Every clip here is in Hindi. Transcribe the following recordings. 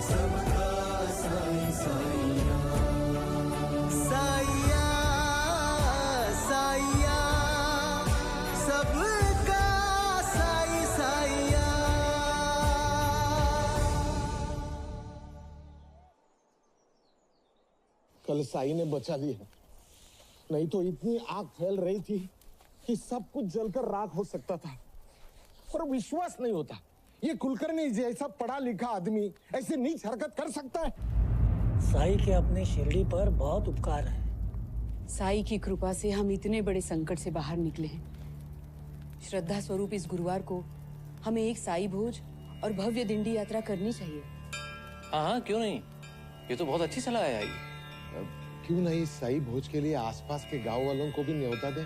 सबका साईं साईया, साईया साईया, सबका साईं साईया। कल साई ने बचा दिया, नहीं तो इतनी आग फैल रही थी कि सब कुछ जलकर राख हो सकता था। और विश्वास नहीं होता, ये कुलकर्णी जैसा पढ़ा लिखा आदमी ऐसे नीच हरकत कर सकता है। साई के अपने शिरडी पर बहुत उपकार है। साई की कृपा से हम इतने बड़े संकट से बाहर निकले हैं। श्रद्धा स्वरूप इस गुरुवार को हमें एक साई भोज और भव्य दिंडी यात्रा करनी चाहिए। हाँ, क्यों नहीं, ये तो बहुत अच्छी सलाह है आई। क्यों नहीं साई भोज के लिए आसपास के गांव वालों को भी न्योता दें?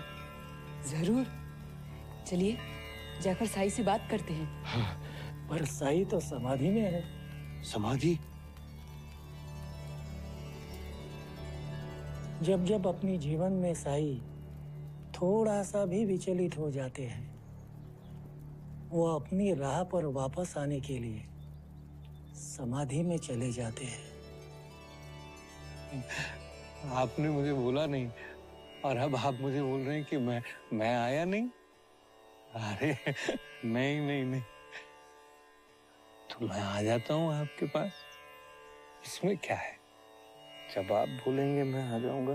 जरूर, चलिए जाकर साई से बात करते हैं। हाँ। पर साई तो समाधि में है। समाधि? जब जब अपनी जीवन में साई थोड़ा सा भी विचलित हो जाते हैं, वो अपनी राह पर वापस आने के लिए समाधि में चले जाते हैं। आपने मुझे बोला नहीं और अब आप मुझे बोल रहे हैं कि मैं आया नहीं। अरे नहीं, तो मैं आ जाता हूँ आपके पास, इसमें क्या है? जब आप बोलेंगे मैं आ जाऊंगा।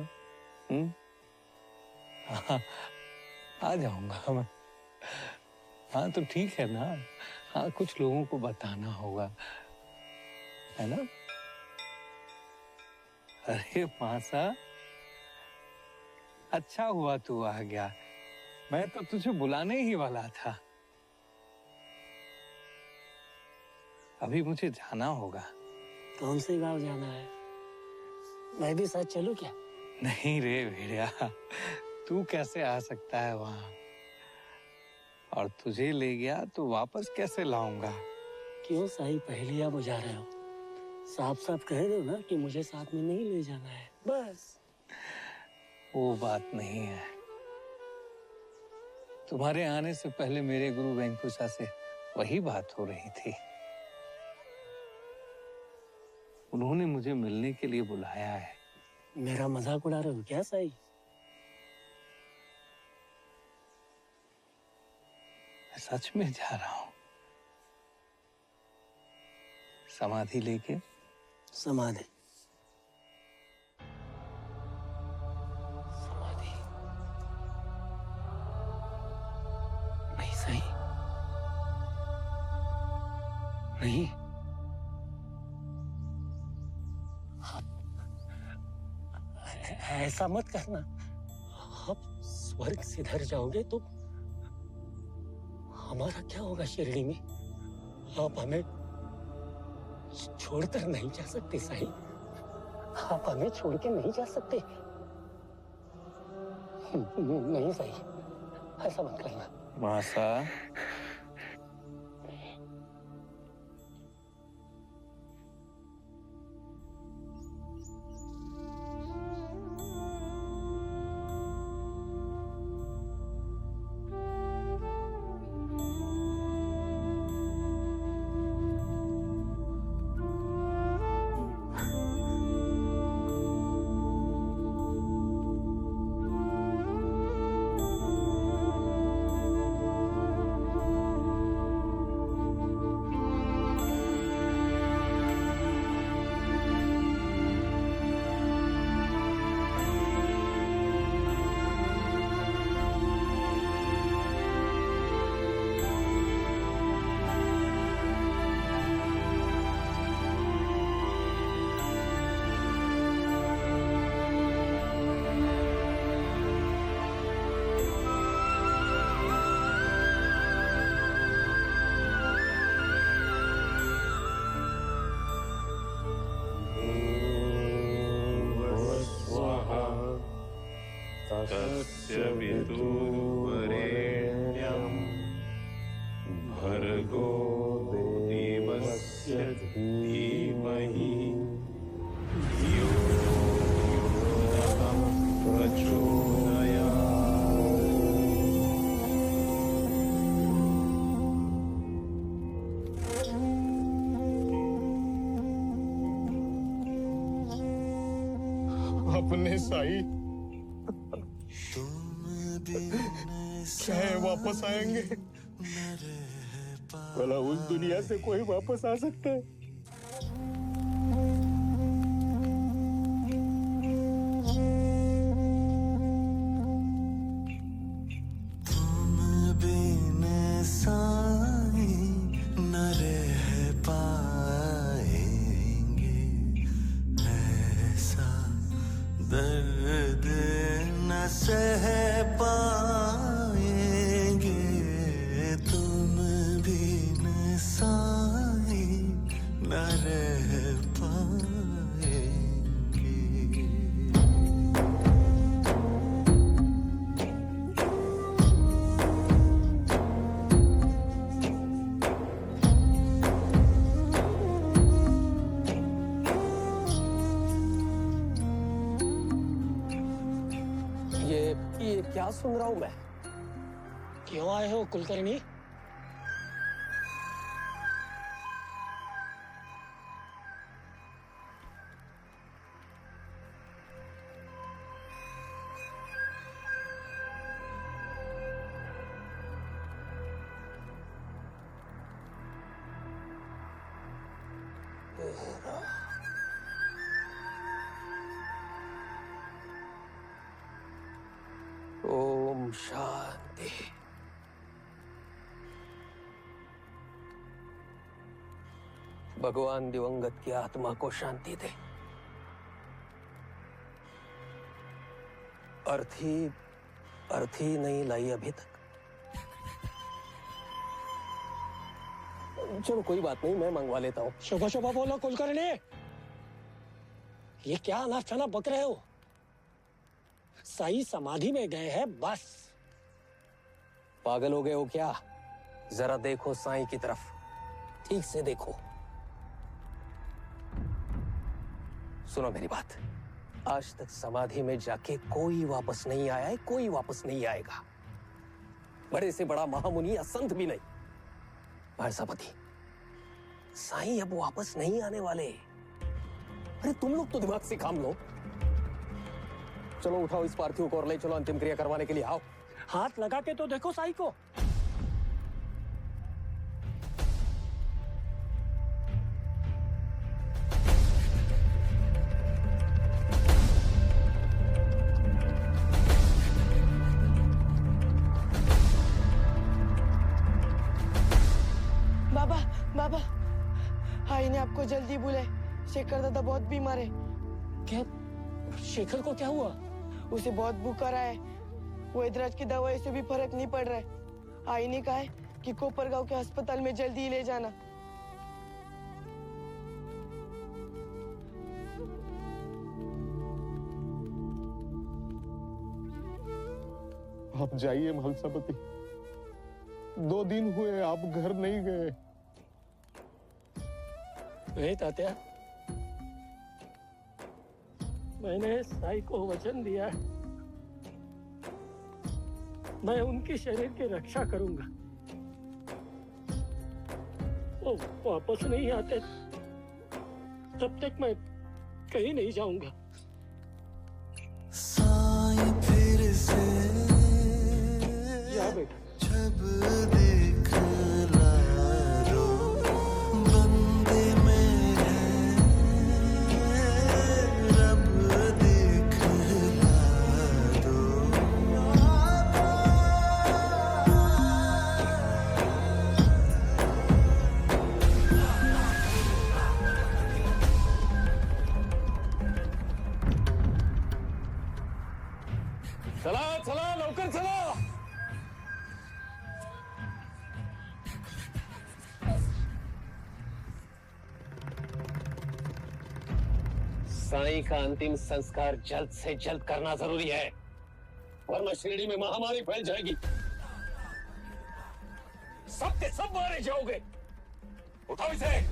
हाँ, आ जाऊंगा मैं। हाँ तो ठीक है ना। हाँ, कुछ लोगों को बताना होगा, है ना? अरे मासा, अच्छा हुआ तू आ गया, मैं तो तुझे बुलाने ही वाला था। अभी मुझे जाना होगा। कौन से गांव जाना है? मैं भी साथ चलूं क्या? नहीं रे भेड़िया, तू कैसे आ सकता है वहां? और तुझे ले गया तो वापस कैसे लाऊंगा? क्यों साई पहेलियां बुझा रहे हो? साफ साफ कह दो ना कि मुझे साथ में नहीं ले जाना है, बस। वो बात नहीं है। तुम्हारे आने से पहले मेरे गुरु वेंकुसा से वही बात हो रही थी। उन्होंने मुझे मिलने के लिए बुलाया है। मेरा मजाक उड़ा रहे हो क्या साई? मैं सच में जा रहा हूं, समाधि लेके। समाधि? समाधि नहीं सही, नहीं। ऐसा मत करना। आप स्वर्ग सिधर जाओगे तो हमारा क्या होगा शिरडी में? आप हमें छोड़कर नहीं जा सकते साईं। आप हमें छोड़ के नहीं जा सकते। नहीं साईं, ऐसा मत करना। मासा, तस्य विदुर्वरेण्यं भर्गो देवस्य धीमहि धियो यो प्रचोदयात्। अपने साई क्या है वापस आएंगे? भला उस दुनिया से कोई वापस आ सकता है? दर्द न सह पाएंगे तुम बिन साई न रह पाएंगे। ये क्या सुन रहा हूं मैं? क्यों आए हो कुलकर्णी? ओम शांति। भगवान दिवंगत की आत्मा को शांति दे। अर्थी नहीं लाई अभी तक। चलो कोई बात नहीं, मैं मंगवा लेता हूँ। शुभ शुभ बोलो कुलकर्णी। ये क्या अनाप शनाप बक रहे हो? साई समाधि में गए हैं बस। पागल हो गए हो क्या? जरा देखो साईं की तरफ, ठीक से देखो। सुनो मेरी बात, आज तक समाधि में जाके कोई वापस नहीं आया है, कोई वापस नहीं आएगा। बड़े से बड़ा महामुनि या संत भी नहीं। महासपति, साईं अब वापस नहीं आने वाले। अरे तुम लोग तो दिमाग से काम लो। चलो उठाओ इस पार्थिव को और ले चलो अंतिम क्रिया करवाने के लिए। आओ। हाथ लगा के तो देखो साई को। बाबा बाबा, आई ने आपको जल्दी बुलाए। शेखर दादा बहुत बीमार है। क्या शेखर को क्या हुआ? उसे बहुत बुखार है। वो इधराज की दवाई से भी फर्क नहीं पड़ रहा है। आई ने कहा है कि कोपरगांव के अस्पताल में जल्दी ले जाना। आप जाइए महासपति, 2 दिन हुए आप घर नहीं गए। नहीं तात्या, मैंने साई को वचन दिया है, मैं उनके शरीर की रक्षा करूंगा। वो वापस नहीं आते तब तक मैं कहीं नहीं जाऊंगा। साईं फिर से जा बेटा। जब दिखला दो, बंदे में है रब दिखला दो। चला लवकर चला। साईं का अंतिम संस्कार जल्द से जल्द करना जरूरी है, वरना शिरडी में महामारी फैल जाएगी। सब के सब मारे जाओगे। उठाओ इसे।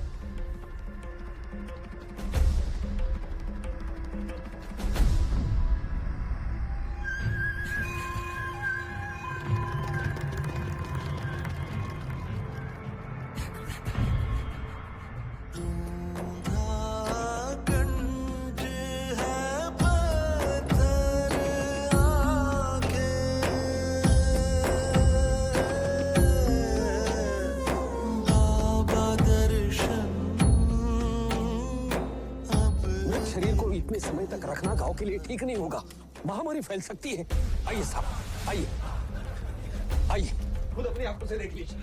गंज है लंबे समय तक रखना गांव के लिए ठीक नहीं होगा। महामारी फैल सकती है। आइए साहब, आइए आइए, खुद अपनी आंखों से देख लीजिए।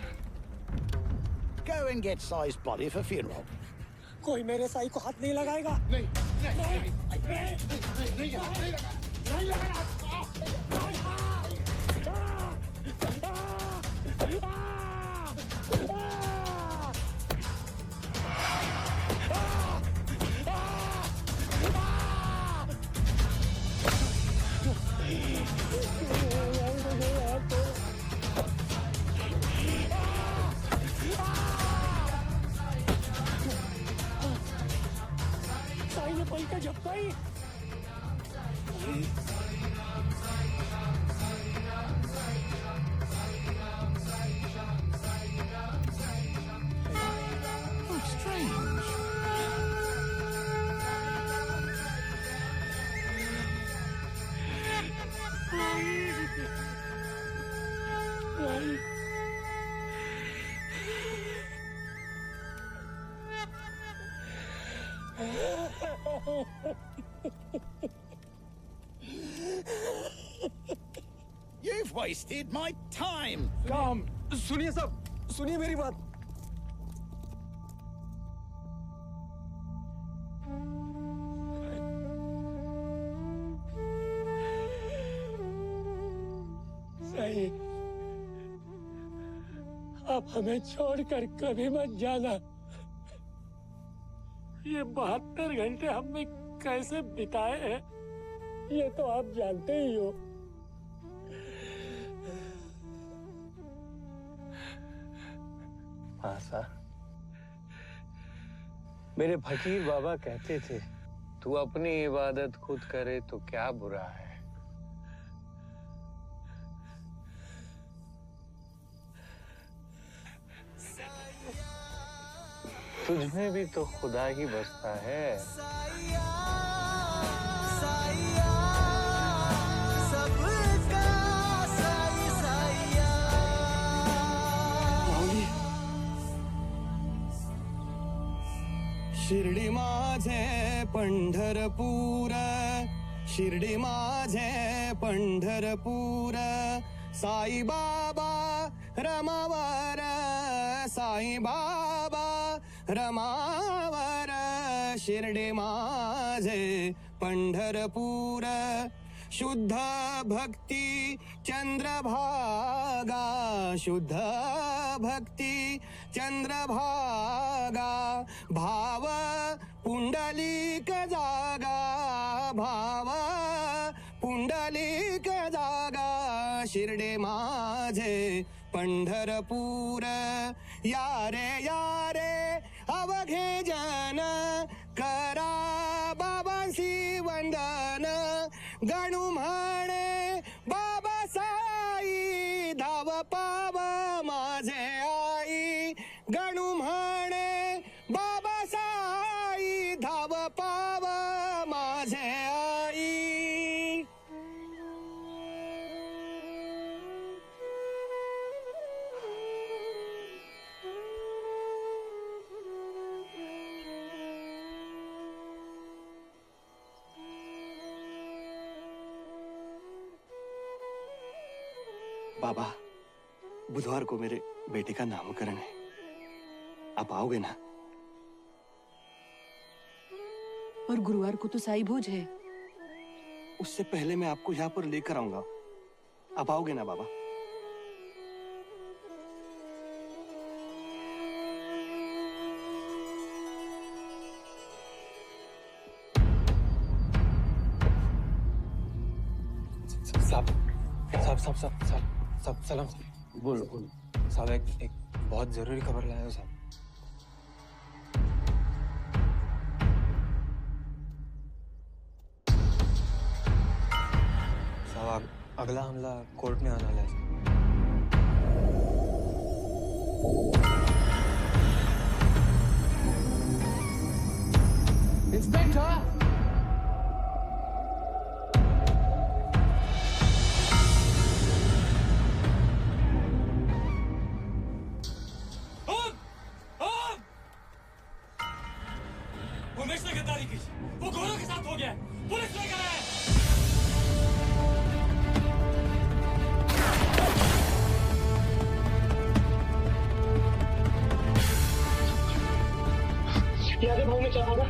Go and get Sai's body for funeral. कोई मेरे साई को हाथ नहीं लगाएगा। साई ने पलका झपकाई। Oh, strange. You've wasted my time. Ram, सुनिए साहब, सुनिए मेरी बात। साई, आप हमें छोड़कर कभी मत जाना। ये 72 घंटे हमने कैसे बिताए हैं, ये तो आप जानते ही हो। हाँ सा, मेरे फकीर बाबा कहते थे, तू अपनी इबादत खुद करे तो क्या बुरा है। तुझमें भी तो खुदा ही बसता है। साया साया सबका साई साया। शिर्डी माझे पंढरपूर, शिर्डी माझे पंढरपूर, साई बाबा रमावर, साई बाबा रमावर, शिर्डी माझे पंढरपूर, शुद्ध भक्ती चंद्रभागा, शुद्ध भक्ती चंद्रभागा, भाव पुंडलिक जागा, भाव पुंडलिक जागा, शिर्डी माझे पंढरपूर, यारे यारे अवघे जन, करा बाबांसी वंदन, गणू म्हणे बाबा साई, धाव पाव माझे आई, गणू म्हणे बाबा साई, धाव पाव माझे आई। बाबा, बुधवार को मेरे बेटे का नामकरण है, आप आओगे ना? और गुरुवार को तो साई भोज है। उससे पहले मैं आपको यहाँ पर लेकर आऊंगा, आप आओगे ना बाबा? साहब सलाम। बोलो बोलो साहब, एक बहुत जरूरी खबर लाया हो साहब। साहब अगला हमला कोर्ट में आने वाला है। इंस्पेक्टर, उमेश ने गद्दारी की, वो गौरव के साथ हो गया है, पुलिस लेकर आए। आगे भागने चला होगा।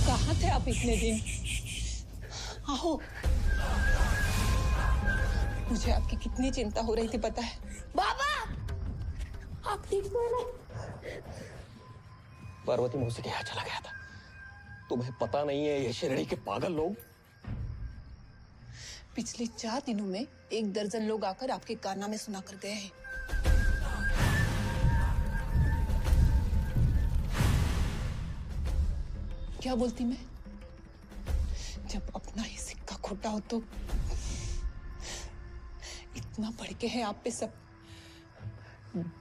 कहाँ थे आप इतने दिन? आओ। मुझे आपकी कितनी चिंता हो रही थी पता है? बाबा, आप ठीक तो है ना? पार्वती मुझसे क्या चला गया था? तुम्हें पता नहीं है ये शिरडी के पागल लोग? पिछले 4 दिनों में 1 दर्जन लोग आकर आपके कारनामे सुना कर गए हैं। क्या बोलती मैं? जब अपना ही सिक्का खोटा हो तो इतना भड़के हैं आप पे सब।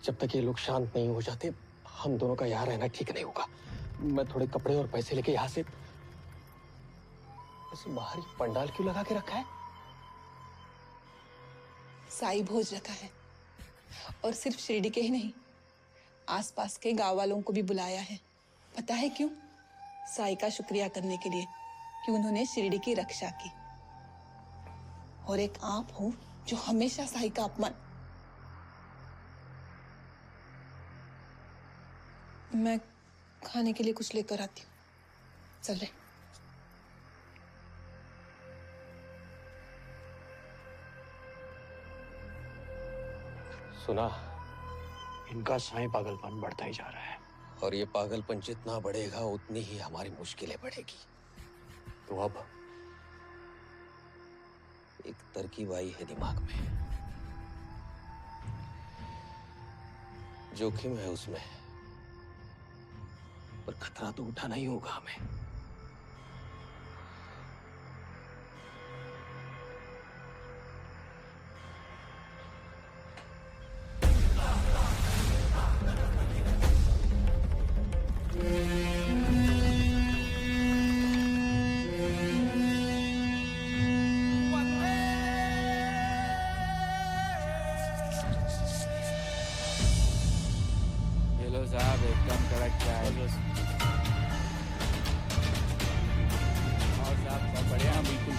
जब तक ये लोग शांत नहीं हो जाते हम दोनों का यहाँ रहना ठीक नहीं होगा। मैं थोड़े कपड़े और पैसे लेके यहाँ से बाहर ही पंडाल क्यों लगा के रखा है? साई भोज रखा है और सिर्फ शिरडी के ही नहीं, आसपास के गांव वालों को भी बुलाया है। पता है क्यों? साई का शुक्रिया करने के लिए कि उन्होंने शिरडी की रक्षा की। और एक आप हो जो हमेशा साई का अपमान। मैं खाने के लिए कुछ लेकर आती हूँ। चल रहे। सुना? इनका साईं पागलपन बढ़ता ही जा रहा है। और ये पागलपन जितना बढ़ेगा उतनी ही हमारी मुश्किलें बढ़ेगी। तो अब एक तरकीब आई है दिमाग में। जोखिम है उसमें, पर खतरा तो उठाना ही होगा हमें। हेलो साहब, एकदम करेक्ट है। और साहब सब बढ़िया? बिल्कुल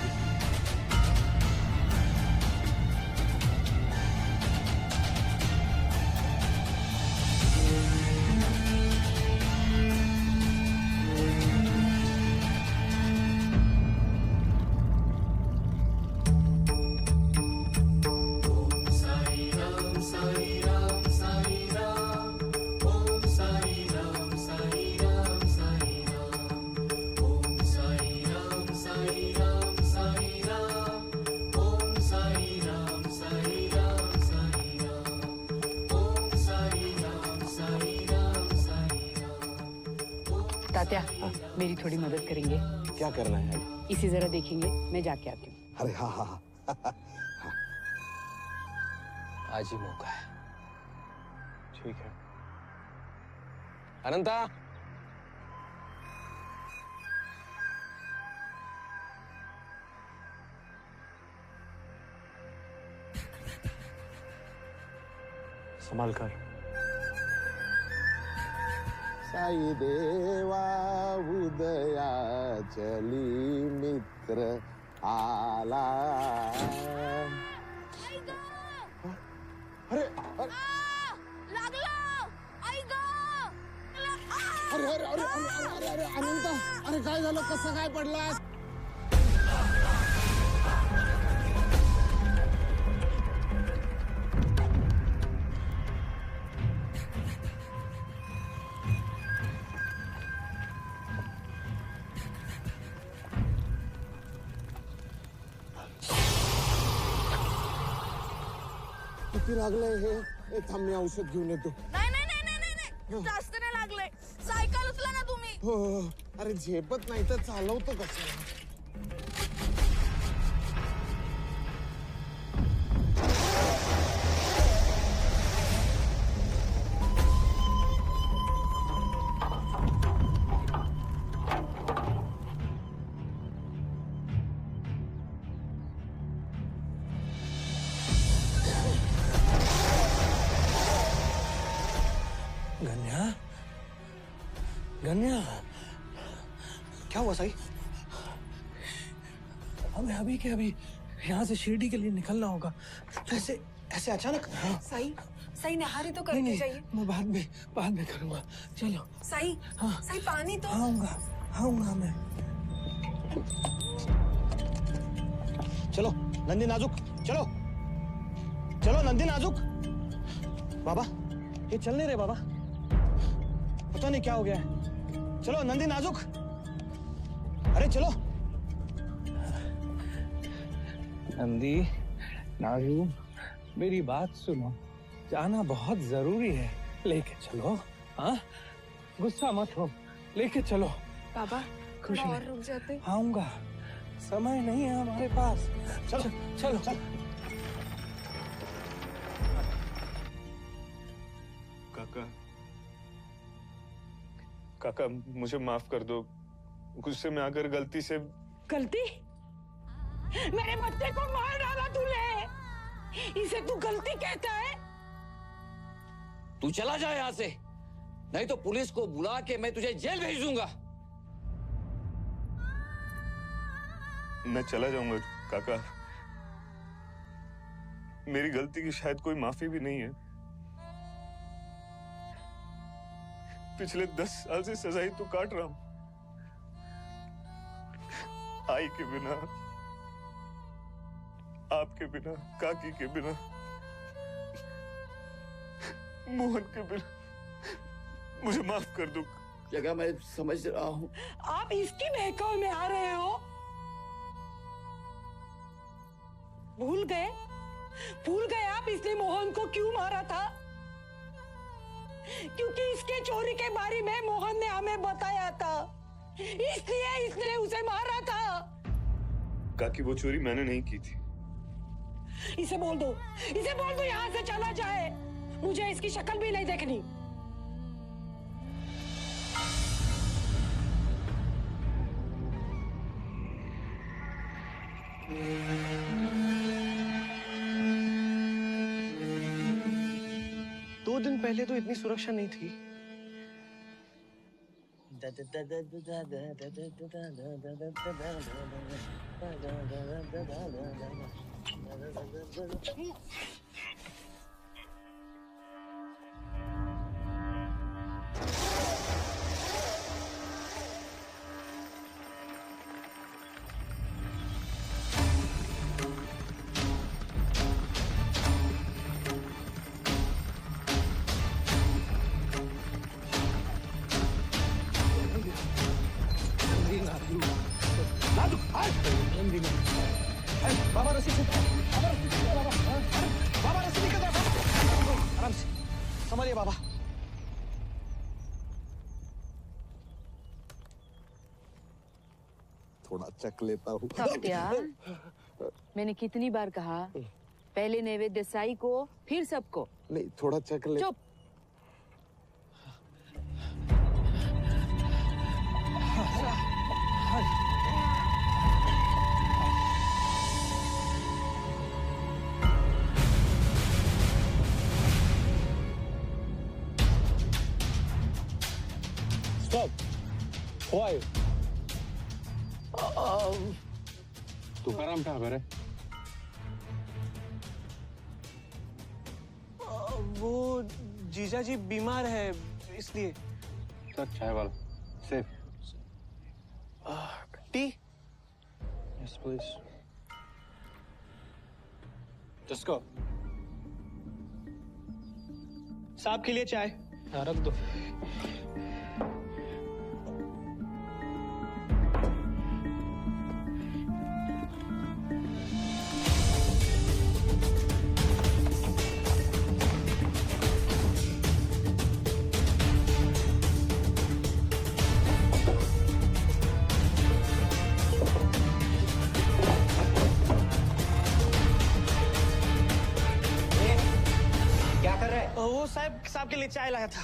तात्या, मेरी थोड़ी मदद करेंगे? क्या करना है? इसे जरा देखेंगे, मैं जाके आती हूँ। अरे हाँ हाँ हाँ। आज ही मौका है। ठीक है। अनंता, संभाल कर। साई देवा उदया चली मित्र आला। अरे अरे अरे अरे अरे अरे अनंता, अरे काय झालं? कसं काय पडलास? किती लागलंय हे? थांब, मी औषध घेऊन येतो. नाही, जास्त नाही लागले. सायकल उचला ना तुम्ही. हो, अरे झेपत नाही तर चालवतो कसं? गन्या, गन्या, क्या हुआ साई? हमें अभी के अभी यहाँ से शिरडी के लिए निकलना होगा। ऐसे ऐसे अचानक? साई, साई नहारी तो नहीं, करके नहीं, जाइए। मैं बाद में करूँगा। चलो। साई, हाँ, साई पानी तो। आऊँगा मैं। चलो नंदी नाजुक, चलो चलो नंदी नाजुक। बाबा ये चल नहीं रहे बाबा, पता नहीं क्या हो गया है। चलो नंदी नाजुक, अरे चलो। नंदी नाजू, मेरी बात सुनो, जाना बहुत जरूरी है, लेके चलो। हाँ, गुस्सा मत हो, लेके चलो। बाबा खुश थोड़ा रहे। और रुक जाते। आऊंगा, समय नहीं है हमारे पास। चलो चलो चलो। काका मुझे माफ कर दो, गुस्से में आकर गलती से। गलती? मेरे बच्चे को मार डाला तूने, इसे तू गलती कहता है? तू चला जा यहाँ से, नहीं तो पुलिस को बुला के मैं तुझे जेल भेज दूंगा। मैं चला जाऊंगा काका, मेरी गलती की शायद कोई माफी भी नहीं है। पिछले 10 साल से सजाई तो काट रहा हूं, आई के बिना, आपके बिना, काकी के बिना, मोहन के बिना। मुझे माफ कर दो। जगह मैं समझ रहा हूं। आप इसकी बहकावे में आ रहे हो? भूल गए आप इसने मोहन को क्यों मारा था? क्योंकि इसके चोरी के बारे में मोहन ने हमें बताया था, इसलिए इसने उसे मारा था। काकी वो चोरी मैंने नहीं की थी। इसे बोल दो यहाँ से चला जाए, मुझे इसकी शक्ल भी नहीं देखनी। दो दिन पहले तो इतनी सुरक्षा नहीं थी। बाबा रस्सी से, बाबा रस्सी निकल रहा है। आराम से संभालिए बाबा। थोड़ा चख लेता हूँ। सत्या, मैंने कितनी बार कहा, पहले नैवेद्य साई को, फिर सबको। नहीं, थोड़ा चख ले। चुप। Stop. Why? तुकाराम कहाँ पर है? वो जीजा जी बीमार है इसलिए। सर चाय वाला safe. T? Yes please. Just go. साहब के लिए चाय। हाँ रख दो। क्या कर रहे हैं? वो साहब के लिए चाय लाया था।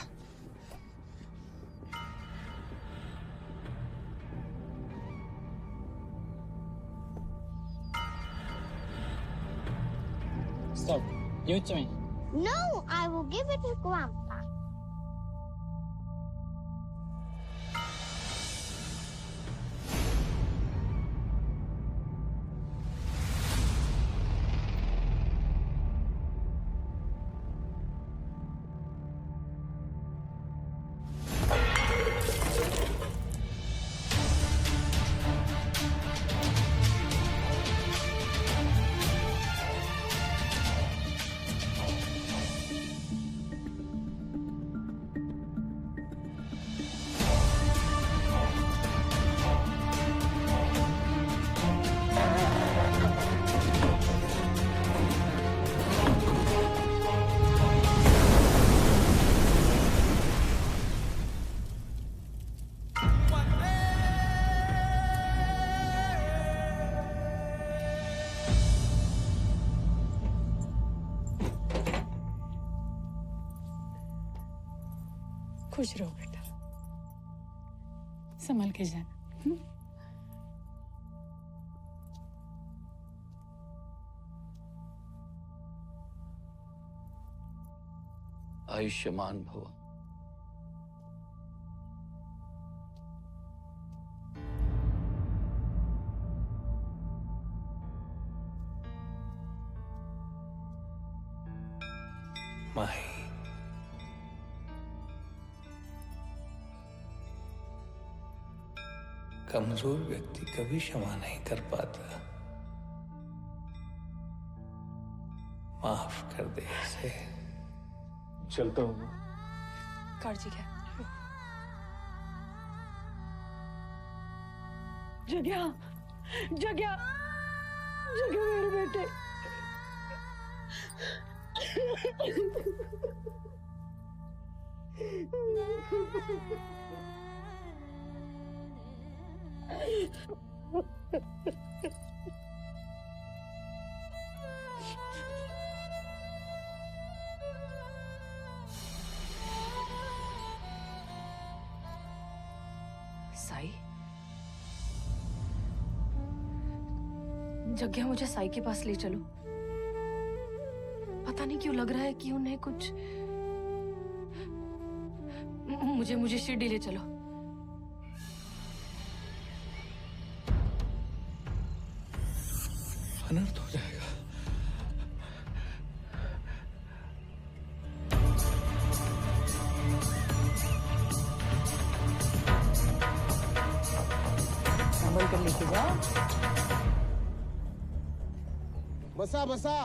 Stop. Give it to me. No, I will give it to Grandpa. खुश रहो बेटा, संभल के जाना। आयुष्मान भव। माही, कमजोर व्यक्ति कभी क्षमा नहीं कर पाता। माफ कर दे इसे। चलता हूँ। कार्तिक है। जग्या, जग्या, जग्या मेरे बेटे। साई, जग्या मुझे साई के पास ले चलो। पता नहीं क्यों लग रहा है कि उन्हें कुछ मुझे शिरडी ले चलो। अनर्थ हो जाएगा। संभल कर लेके जाओ। बसा बसा।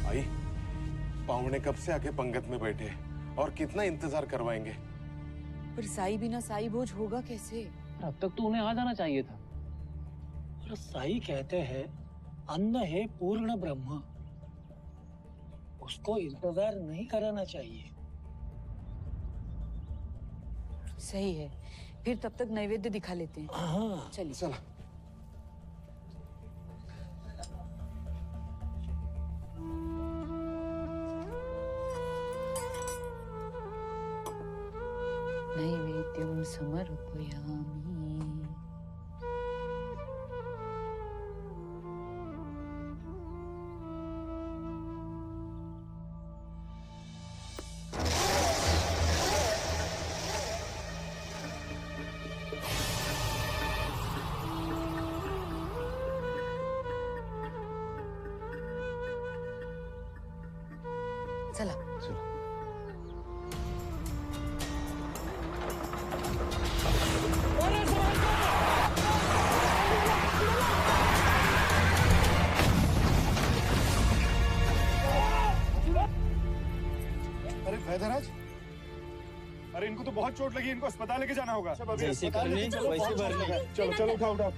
आई, पाहुणे कब से आके पंगत में बैठे और कितना इंतजार करवाएंगे। पर साई बिना साई भोज होगा कैसे? अब तक तो उन्हें आ जाना चाहिए था। और साई कहते हैं अन्न है पूर्ण ब्रह्म, उसको इंतजार नहीं कराना चाहिए। सही है, फिर तब तक नैवेद्य दिखा लेते हैं। हाँ चलिए। चला। नैवेद्यं समर्पयामि। चला। अरे वैद्यराज, अरे इनको तो बहुत चोट लगी, इनको अस्पताल लेके जाना होगा। जैसे करने वैसे भरने। चलो चलो, उठाओ उठाओ।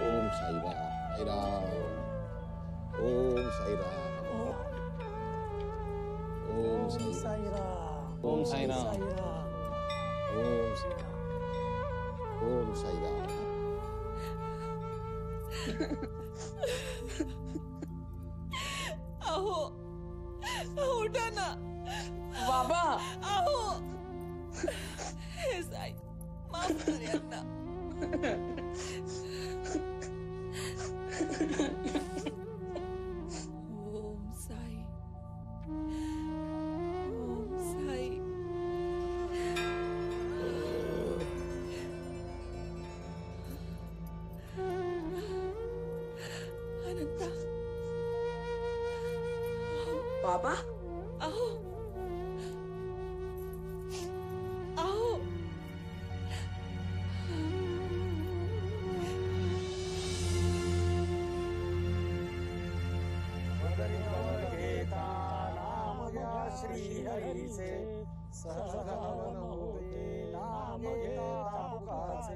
ओम साई राम, ओम साई राम, ओम साई राम, ओम साई राम, ओम साई राम, ओम साई राम। अहो, उठा ना बाबा। अहो, हे साई, माफ कर यांना। ओम साई, ओम साई। अनंता, बाबा, आओ, आओ। श्री हरि से सहगमन होते नाम घेता पुकार से।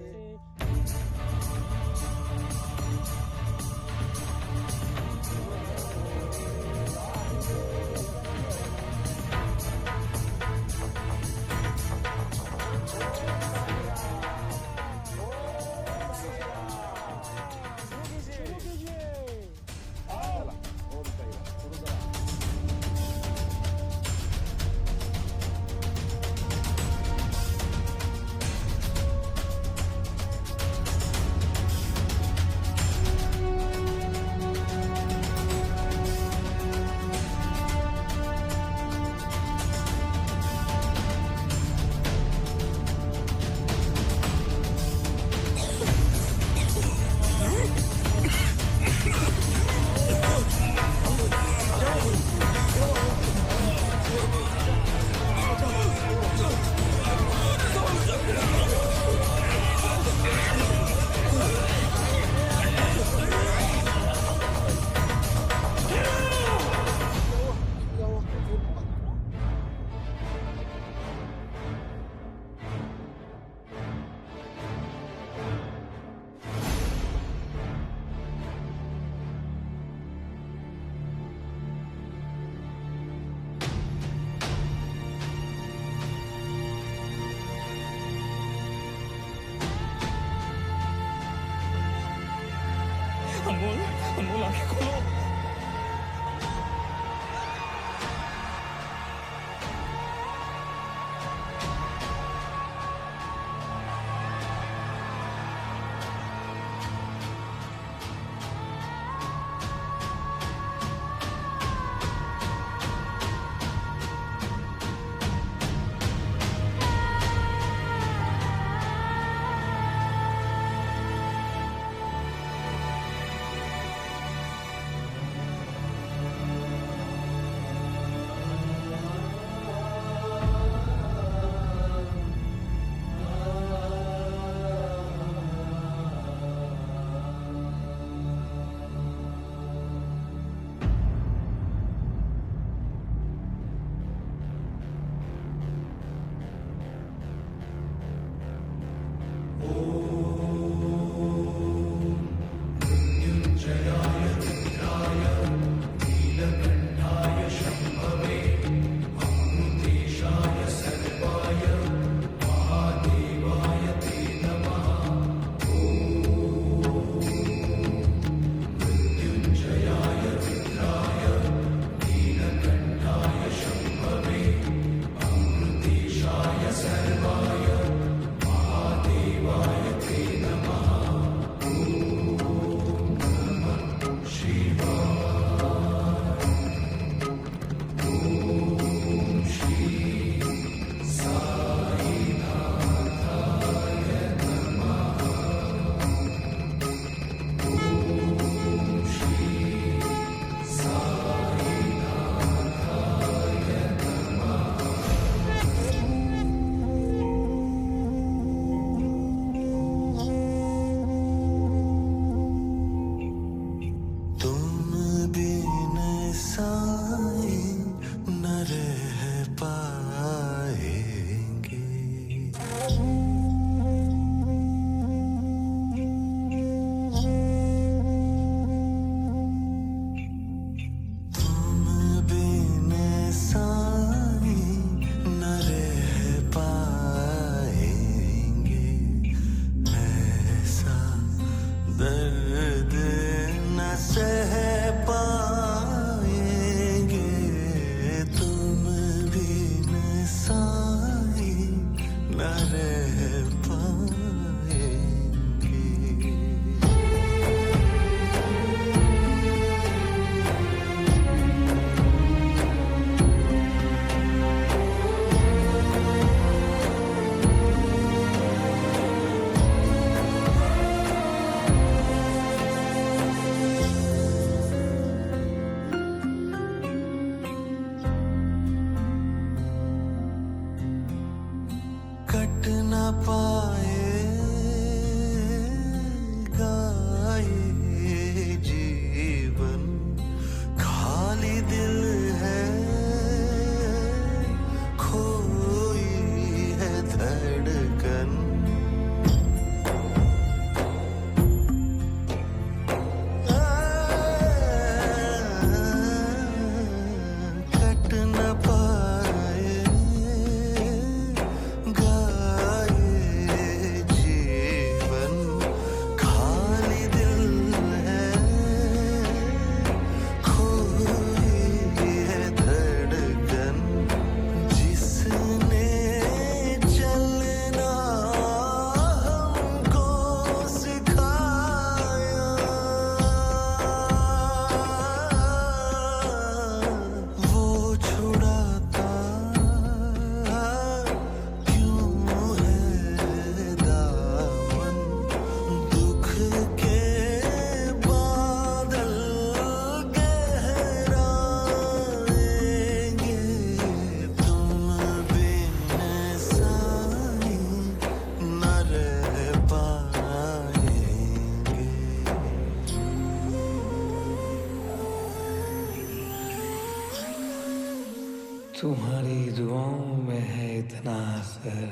तुम्हारी दुआओं में है इतना असर,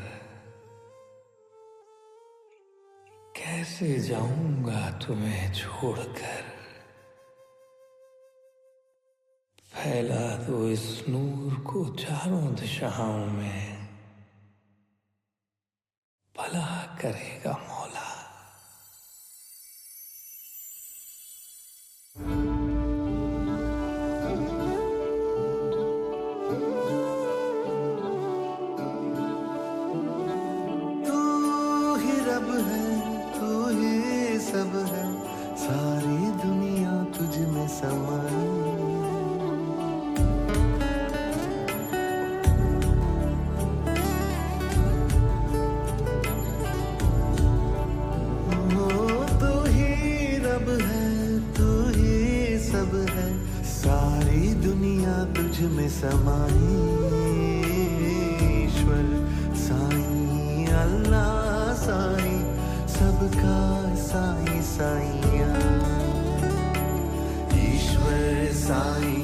कैसे जाऊंगा तुम्हें छोड़कर। फैला दो इस नूर को चारों दिशाओं में, भला करेगा मौला। तू ही रब है, तू ही सब है, सारी दुनिया तुझ में समाई। सारी दुनिया तुझ में समाई। ईश्वर साईं अल्लाह साईं, सबका साईं साईं। ईश्वर साईं